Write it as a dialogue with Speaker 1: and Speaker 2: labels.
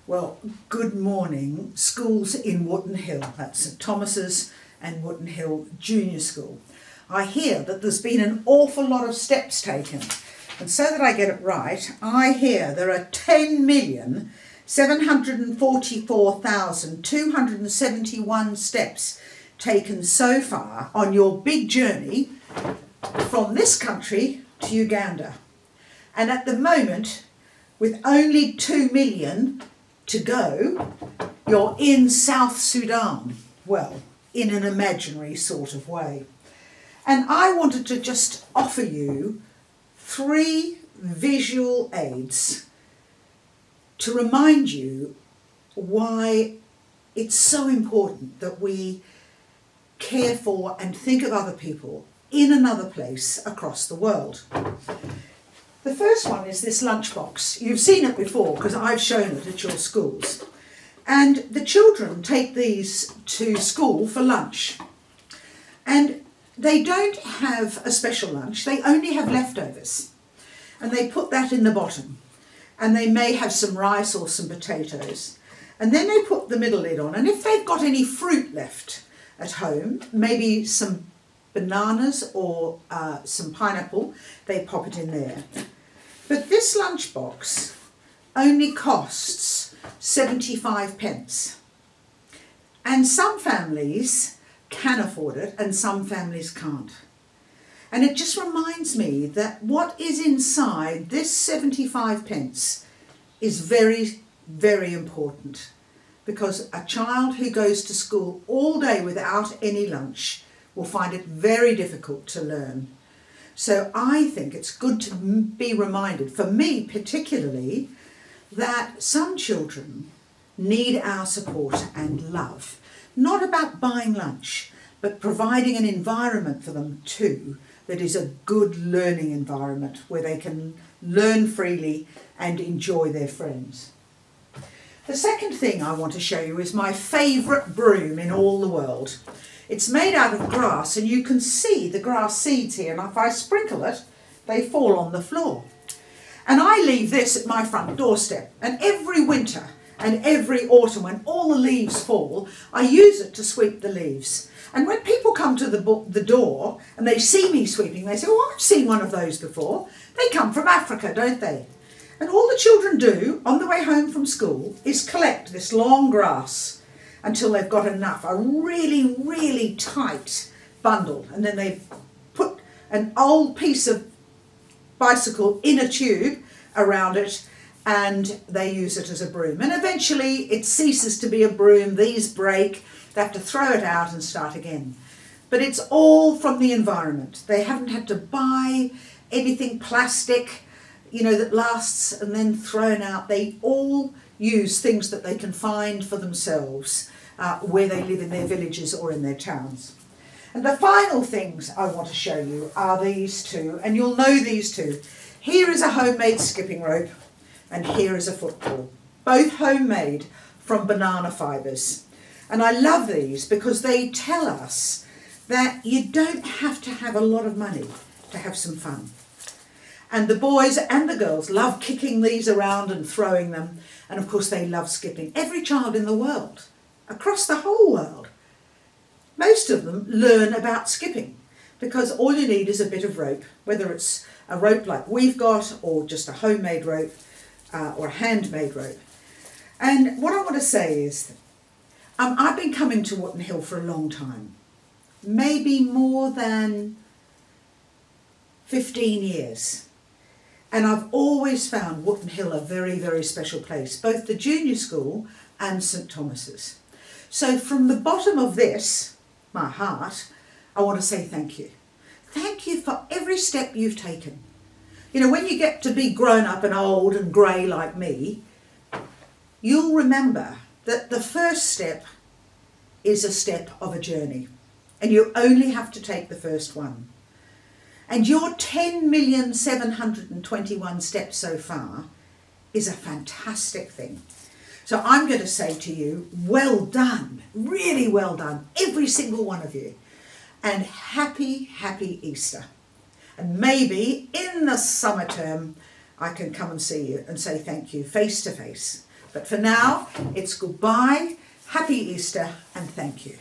Speaker 1: Well, good morning, schools in Woolton Hill. That's St Thomas's and Woolton Hill Junior School. I hear that there's been an awful lot of steps taken. And so that I get it right, I hear there are 10,744,271 steps taken so far on your big journey from this country to Uganda. And at the moment, with only 2 million to go, you're in South Sudan. Well, in an imaginary sort of way. And I wanted to just offer you 3 visual aids to remind you why it's so important that we care for and think of other people in another place across the world. The first one is this lunchbox. You've seen it before because I've shown it at your schools. And the children take these to school for lunch. And they don't have a special lunch, they only have leftovers. And they put that in the bottom. And they may have some rice or some potatoes. And then they put the middle lid on. And if they've got any fruit left at home, maybe some bananas or some pineapple, they pop it in there. But this lunchbox only costs 75 pence. And some families can afford it and some families can't. And it just reminds me that what is inside this 75 pence is very, very important, because a child who goes to school all day without any lunch will find it very difficult to learn. So I think it's good to be reminded, for me particularly, that some children need our support and love. Not about buying lunch, but providing an environment for them too that is a good learning environment where they can learn freely and enjoy their friends. The second thing I want to show you is my favourite broom in all the world. It's made out of grass and you can see the grass seeds here, and if I sprinkle it, they fall on the floor. And I leave this at my front doorstep, and every winter and every autumn when all the leaves fall, I use it to sweep the leaves. And when people come to the door and they see me sweeping, they say, "Oh, I've seen one of those before." They come from Africa, don't they? And all the children do on the way home from school is collect this long grass until they've got enough, a really, really tight bundle. And then they put an old piece of bicycle in a tube around it and they use it as a broom. And eventually it ceases to be a broom, these break, they have to throw it out and start again. But it's all from the environment. They haven't had to buy anything plastic, that lasts and then thrown out. They all use things that they can find for themselves where they live in their villages or in their towns. And the final things I want to show you are these two, and you'll know these two. Here is a homemade skipping rope, and here is a football, both homemade from banana fibres. And I love these because they tell us that you don't have to have a lot of money to have some fun. And the boys and the girls love kicking these around and throwing them. And of course they love skipping. Every child in the world, across the whole world, most of them learn about skipping because all you need is a bit of rope, whether it's a rope like we've got or just a homemade rope or a handmade rope. And what I want to say is I've been coming to Woolton Hill for a long time, maybe more than 15 years. And I've always found Woolton Hill a very, very special place, both the junior school and St Thomas's. So from the bottom of this, my heart, I want to say thank you. Thank you for every step you've taken. When you get to be grown up and old and grey like me, you'll remember that the first step is a step of a journey. And you only have to take the first one. And your 10,721 steps so far is a fantastic thing. So I'm going to say to you, well done, really well done, every single one of you. And happy, happy Easter. And maybe in the summer term, I can come and see you and say thank you face to face. But for now, it's goodbye, happy Easter, and thank you.